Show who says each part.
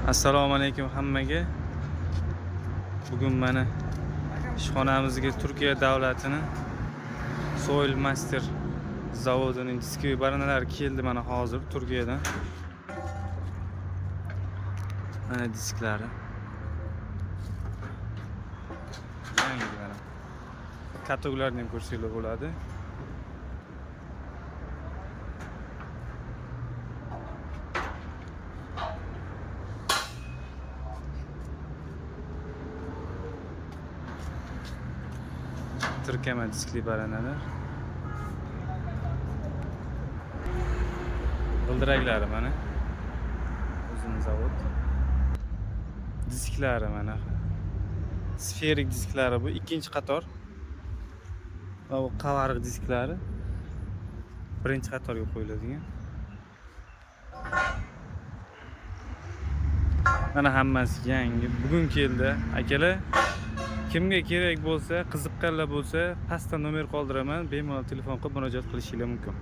Speaker 1: Assalomu alaykum hammaga. Bugun mana ishxonamizga Turkiya davlatining Soil Master zavodining diskiy baranalari keldi mana hozir Turkiyadan. Mana disklari. Yangi mana. Kataloglarni ham ko'rsanglar bo'ladi. Tirkama diskli baranalar. G'ildiraklari mana. Uzun zavod. Disklari mana. Sferik disklari bu ikkinchi qator. Va bu qavarg'i disklari birinchi qatorga qo'yiladigan. Mana hammasi yangi. Bugun keldi. Akalar, kimga kerak bo'lsa, qiziqqanlar bo'lsa, pastda nomer qoldiraman, bemalol telefon qilib murojaat qilishingiz mumkin.